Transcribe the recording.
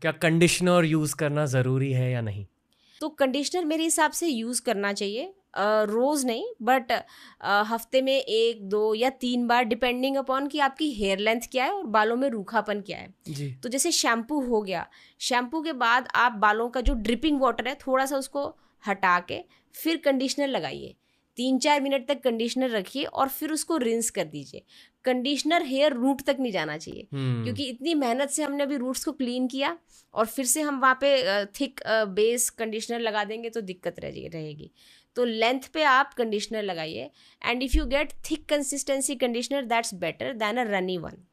क्या conditioner use करना ज़रूरी है या नहीं? तो कंडीशनर मेरे हिसाब से यूज़ करना चाहिए, रोज़ नहीं, बट हफ्ते में 1, 2 या 3 बार, डिपेंडिंग अपॉन कि आपकी हेयर लेंथ क्या है और बालों में रूखापन क्या है। जी। तो जैसे शैम्पू हो गया, शैम्पू के बाद आप बालों का जो ड्रिपिंग वाटर है थोड़ा सा उसको हटा के फिर कंडीशनर लगाइए, 3-4 मिनट तक कंडीशनर रखिए और फिर उसको रिंस कर दीजिए। कंडीशनर हेयर रूट तक नहीं जाना चाहिए, क्योंकि इतनी मेहनत से हमने अभी रूट्स को क्लीन किया और फिर से हम वहाँ पे थिक बेस कंडीशनर लगा देंगे तो दिक्कत रहेगी। तो लेंथ पे आप कंडीशनर लगाइए, and if you get thick consistency conditioner that's better than a runny one.